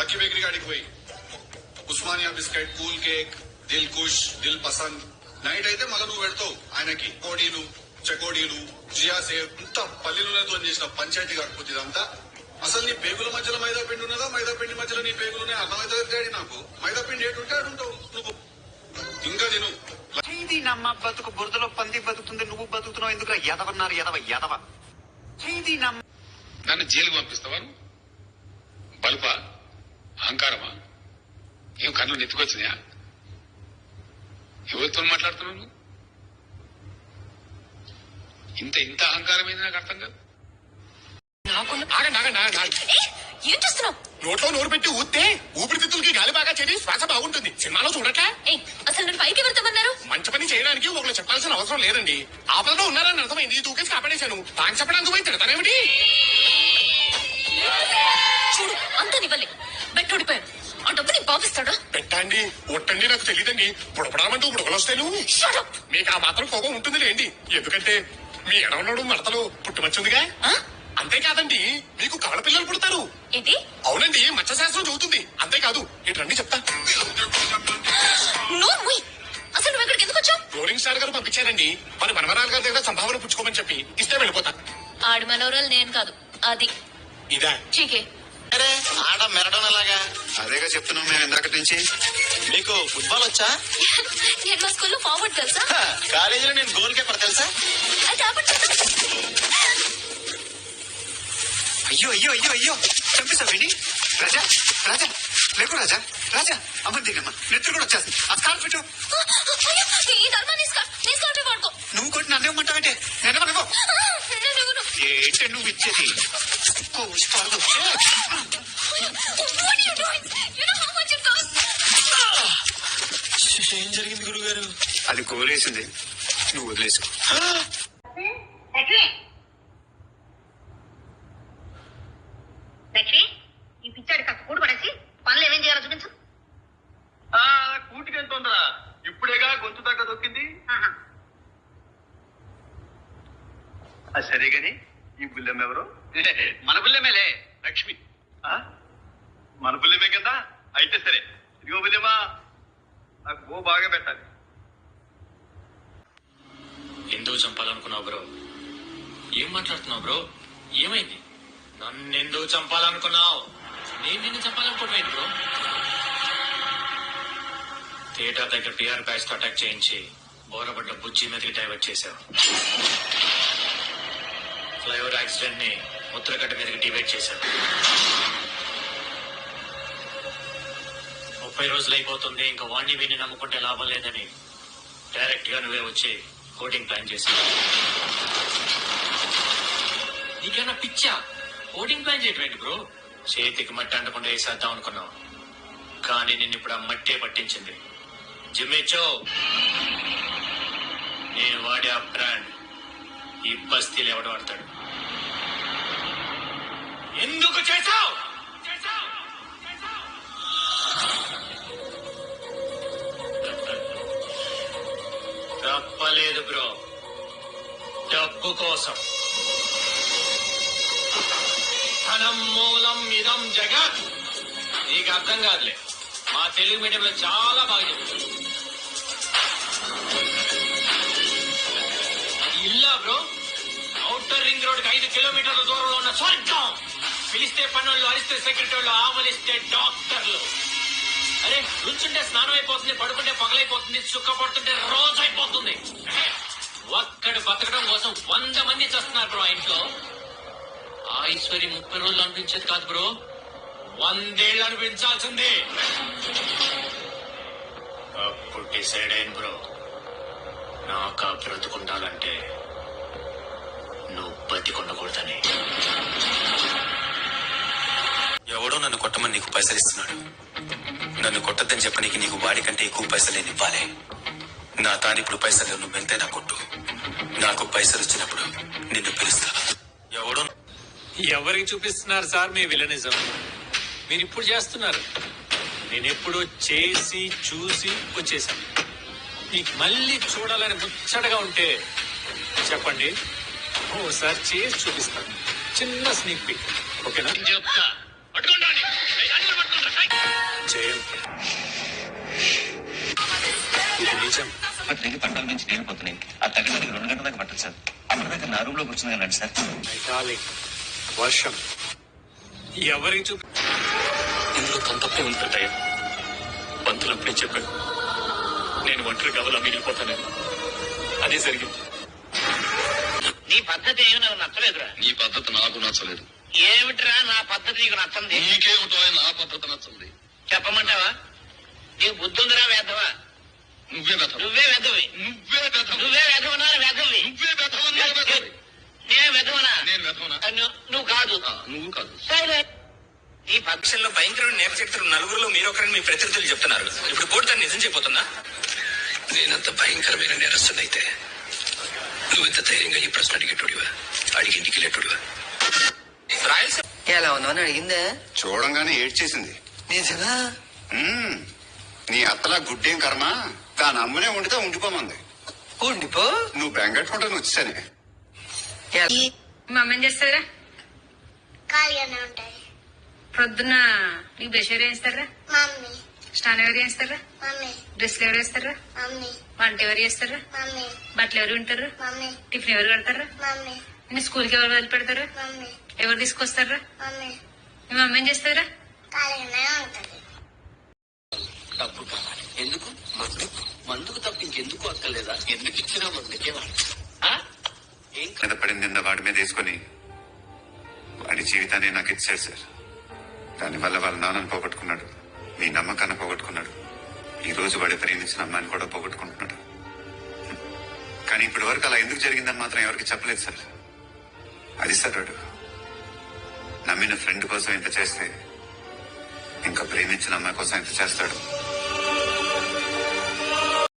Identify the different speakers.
Speaker 1: Lucky Bakery కాడికి పోయి Osmania biscuit, cool cake, Dil Khush, Dil Pasand. Night అయితే మళ్ళీ నువ్వు పెడతావు ఆయనకి కోడీలు, చెకోడీలు, జియా సేవ్, ఇంత పల్లి నూనెతో చేసిన పంచాయతీ కాకపోతే ఇదంతా. అసలు నీ పేగుల మధ్యలో మైదా పిండి ఉన్నదా, మైదా పిండి మధ్యలో నీ పేగులునే అర్థమవుతుంది డాడీ నాకు. మైదా పిండి ఏటుంటే అడుంటావు నువ్వు. ఇంకా తిను.
Speaker 2: ఇది నమ్మ బతుకు బురదలో పంది బతుకుతుంది, నువ్వు బతుకుతున్నావు ఎందుకు? ఎదవన్నారు ఎదవ ఎదవ. ఇది నమ్మ
Speaker 3: నన్ను జైలుకు పంపిస్తావా? బలుపా, అహంకారమా? ఏం కళ్ళు నెత్తుకొచ్చినాయా? ఎవరితో మాట్లాడుతున్నావు నువ్వు? ఇంత అహంకారం ఏంది నాకు అర్థం కాదు.
Speaker 4: ఏం చేస్తున్నావు?
Speaker 5: నోట్లో నోరు పెట్టి ఊస్తే ఊపిరితిత్తులకి గాలి బాగా చేరి శ్వాస బాగుంటుంది. సినిమాలో చూడక
Speaker 4: అసలు నన్ను పైకి ఎవరితోమన్నారు?
Speaker 5: మంచి పని చేయడానికి ఒకరు చెప్పాల్సిన అవసరం లేదండి. ఆపదలో ఉన్నారని అర్థమైంది, దూకేసి కాపాడేశాను. తాను చెప్పడానికి పోయి తిడతానేమిటి?
Speaker 4: చూడు, అంతా నివ్వలే. బెట్ ఓడిపోయాను. ఆ డబ్బు నీకు బాబిస్తాడా?
Speaker 5: పెట్టండి ఒట్టండి నాకు తెలియదండి. బుడపడామంటూ బుడగలొస్తాను. మీకు ఆ మాత్రం కోపం ఉంటుంది లేండి. ఎందుకంటే మీ ఎడవనడు మడతలు పుట్టుమచ్చుందిగా. అంతేకాదండి, మీకు కవల పిల్లలు పుడతారు.
Speaker 4: ఏంటి?
Speaker 5: అవునండి, మత్స్యశాస్త్రం చదువుతుంది. అంతేకాదు, ఇటు రండి చెప్తా.
Speaker 4: అసలు నువ్వు ఎక్కడికి ఎందుకు వచ్చావు?
Speaker 5: రోలింగ్ స్టార్ గారు పంపించారండి. మన మనవరాలు గారి దగ్గర సంభావన పుచ్చుకోమని చెప్పి ఇస్తే వెళ్ళిపోతా.
Speaker 4: ఆడి మనవరాలు నేను కాదు, అది.
Speaker 5: ఇదా?
Speaker 4: చీకే.
Speaker 2: అరే ఆడ మెరడం ఎలాగా? అదేగా చెప్తున్నాం మేము ఇందాక నుంచి. మీకు ఫుట్బాల్ వచ్చా?
Speaker 4: నేను మా స్కూల్లో ఫార్వర్డ్ తెలుసా?
Speaker 2: కాలేజీలో నేను గోల్ కీపర్ తెలుసా? అయ్యో అయ్యో అయ్యో అయ్యో చంపేశావు విని. రాజా రాజా లేకు రాజా రాజా. అమ్మ దిగమ్మ, నెత్తురు కూడా వచ్చేస్తుంది. ఆ స్కార్ఫ్ పెట్టు. నువ్వు కొట్టి నన్ను ఇవ్వమంటావంటే నేను ఏంటే నువ్వు ఇచ్చేది?
Speaker 5: ఏం జరిగింది గురుగారు?
Speaker 2: అది కోరేసింది, నువ్వు వదిలేసుకో.
Speaker 6: లక్ష్మి, ఈ పిచ్చాడి కాస్త కూడు పడేసి పనులు ఏమేం చేయాలో చూపించు.
Speaker 1: కూటికెళ్తుందా? ఇప్పుడేగా గొంతు దాకా దొక్కింది. సరే గాని ఈ బుల్లెం ఎవరు? మన బుల్లెమేలే, లక్ష్మి. మన బుల్లెమే కదా, అయితే సరే. ఇదిగో బుల్లెమా, నాకు బో బాగా పెట్టాలి.
Speaker 7: ఎందుకు చంపాలనుకున్నావు బ్రో? ఏం మాట్లాడుతున్నావు బ్రో? ఏమైంది? నన్నెందుకు చంపాలనుకున్నావు? నేను నిన్ను చంపాలనుకోవట్లేదు బ్రో. థియేటర్ దగ్గర టీఆర్ బ్యాచ్ తో అటాక్ చేయించి బోరబడ్డ బుజ్జి మీదకి డైవర్ట్ చేశావు. ఫ్లైఓవర్ యాక్సిడెంట్ ని ముద్రగడ్డ మీదకి డివైడ్ చేశావు. 30 రోజులు అయిపోతుంది, ఇంకా వాణ్ణి వీణ్ణి నమ్ముకుంటే లాభం లేదని డైరెక్ట్ గా నువ్వే వచ్చి కోటింగ్ ప్లాన్ చేశావు. నీకేమైనా పిచ్చా? కోటింగ్ ప్లాన్ చేయటమేంటి బ్రో? చేతికి మట్టి అంటకుండా వేసేద్దాం అనుకున్నావు, కానీ నిన్ను ఇప్పుడు ఆ మట్టే పట్టించింది. జిమ్మిచ్చో, నేను వాడే ఆ బ్రాండ్ ఈ బస్తీలు ఎవడు వాడతాడు? ఎందుకు చేశావు? తప్పలేదు బ్రో, డబ్బు కోసం. ధనం మూలం ఇదం జగత్. నీకు అర్థం కాదులే, మా తెలుగు మీడియంలో చాలా బాగా చెప్తారు. అది ఇల్లా బ్రో? ఔటర్ రింగ్ రోడ్ కి 5 కిలోమీటర్ల దూరంలో ఉన్న స్వర్గం. పిలిస్తే పనులు, అరిస్తే సెక్రటరీలు, ఆవలిస్తే డాక్టర్లు. అరే నుంచుంటే స్నానం అయిపోతుంది, పడుకుంటే పగలైపోతుంది, సుఖ పడుతుంటే రోజు అయిపోతుంది. ఒక్కడు బతకడం కోసం 100 మంది చేస్తున్నారు బ్రో. ఆ ఇంట్లో ఆ ఈశ్వరి 30 రోజులు అనిపించేది కాదు బ్రో, 100 ఏళ్ళు అనిపించాల్సిందే. అప్పుడు డిసైడ్ అయింది బ్రో, నాకు ఆ బ్రతుకుండాలంటే నువ్వు బతికొండకూడదని.
Speaker 8: ఎవడో నన్ను కొట్టమని నీకు పైసలు ఇస్తున్నాడు. నన్ను కొట్టద్దని చెప్పనీకి నీకు వాడి కంటే ఎక్కువ పైసలు నేను ఇవ్వాలి. నా తానిప్పుడు పైసలు నువ్వెంతే నా కొట్టు. నాకు పైసలు వచ్చినప్పుడు నిన్ను పిలుస్తా. ఎవడో
Speaker 9: ఎవరికి చూపిస్తున్నారు సార్ మీ విలనిజం? మీరు ఇప్పుడు చేస్తున్నారు, నేనెప్పుడో చేసి చూసి వచ్చేసాను. మీకు మళ్ళీ చూడాలని ముచ్చటగా ఉంటే చెప్పండి, ఓసారి చేసి చూపిస్తాను. చిన్న స్నీక్ పిక్, ఓకేనా?
Speaker 3: చెప్తా, పట్టుకుంటా
Speaker 9: చేయం. ఇది నిజం.
Speaker 10: తిరిగి పట్టాల నుంచి నీళ్ళు పోతున్నాయి. ఆ తగ్గడానికి 2 గంటల దాకా పట్టదు సార్. అప్పటిదాకా నా రూమ్ లో కూర్చుని వెళ్ళండి సార్.
Speaker 9: మై డార్లింగ్, వర్షం ఎవరికి చూపి
Speaker 10: ఇందులో తన తప్పే ఉంది పెద్దయ్య. పంతులు అప్పుడే చెప్పాడు, నేను ఒంటరి కావాలా మిగిలిపోతానని. అదే జరిగింది.
Speaker 7: నీ పద్ధతి ఏమి నాకు నచ్చలేదురా.
Speaker 1: నీ పద్ధతి నాకు నచ్చలేదు.
Speaker 7: ఏమిట్రా నా పద్ధతి నీకు నచ్చంది?
Speaker 1: నీకేమిటో నా పద్ధతి నచ్చంది.
Speaker 7: చెప్పమంటావా? నీకు బుద్ధి ఉందిరా వేధవా?
Speaker 1: నువ్వే వెధవ.
Speaker 7: నువ్వే వెధవి.
Speaker 1: నువ్వే వెధవ.
Speaker 7: నువ్వే వెధవనా వెధవి?
Speaker 1: నువ్వే వెధవ.
Speaker 7: నేను వెధవనా?
Speaker 1: నేను వెధవనా?
Speaker 7: నువ్వు కాదు.
Speaker 1: నువ్వు కాదు.
Speaker 7: సరే.
Speaker 10: ఈ పక్షంలో భయంకరమైన నేప చరిత్రలు నలుగురులో మీరొకరని మీ ప్రతినిధులు చెప్తున్నారు. ఇప్పుడు కోర్టు దాన్ని నిజం చెప్పబోతుందా?
Speaker 8: నేనంత భయంకరమైన నేరస్తున్నైతే నువ్వెంత ధైర్యంగా ఈ ప్రశ్న అడిగేటోడివా? అడిగింటికి లేటోడివా?
Speaker 10: రాయలసీమ
Speaker 11: ఎలా ఉన్నావని అడిగిందా?
Speaker 2: చూడంగానే ఏడ్చేసింది.
Speaker 11: నిజంగా?
Speaker 2: నీ అత్తలా గుడ్డేం కర్మ, దాని అమ్మనే ఉండితే ఉండిపోమంది.
Speaker 11: ఉండిపో.
Speaker 2: నువ్వు బెంగట్టుకుంటే వచ్చానే.
Speaker 6: మా అమ్మేం చేస్తారా?
Speaker 4: ఖాళీగానే ఉంటాయి.
Speaker 6: ప్రొద్దున నీకు బ్రష్ ఎవరు చేస్తారా?
Speaker 4: మమ్మీ
Speaker 6: స్నానం ఎవరు చేస్తారా?
Speaker 4: మమ్మీ
Speaker 6: డ్రెస్లు ఎవరు వేస్తారా?
Speaker 4: మమ్మీ
Speaker 6: వంట ఎవరు చేస్తారా?
Speaker 4: మమ్మీ
Speaker 6: బట్టలు ఎవరు వింటారా?
Speaker 4: మమ్మీ
Speaker 6: టిఫిన్ ఎవరు కడతారా?
Speaker 4: మమ్మీ
Speaker 6: నేను స్కూల్కి ఎవరు వదిలి పెడతారా?
Speaker 4: మమ్మీ
Speaker 6: ఎవరు తీసుకొస్తారా?
Speaker 4: మమ్మీ
Speaker 6: మీ మమ్మీ ఏం చేస్తారా?
Speaker 4: ఖాళీగానే ఉంటది.
Speaker 10: డబ్బు కావాలి. ఎందుకు? మందుకు తప్ప ఇంకెందుకు అక్కర్లేదా? ఎందుకు ఇచ్చినా మందుకే వాడు. ఏం
Speaker 2: మీద పడింది నిన్న వాడి మీద వేసుకుని వాడి జీవితాన్ని నాకు ఇచ్చాడు సార్. దానివల్ల వాళ్ళ నాన్నను పోగొట్టుకున్నాడు, మీ నమ్మకాన్ని పోగొట్టుకున్నాడు, ఈ రోజు వాడి ప్రేమించిన అమ్మాయిని కూడా పోగొట్టుకుంటున్నాడు. కానీ ఇప్పటి వరకు అలా ఎందుకు జరిగిందని మాత్రం ఎవరికి చెప్పలేదు సార్. అది సార్ వాడు నమ్మిన ఫ్రెండ్ కోసం ఇంత చేస్తే ఇంకా ప్రేమించిన అమ్మాయి కోసం ఇంత చేస్తాడు.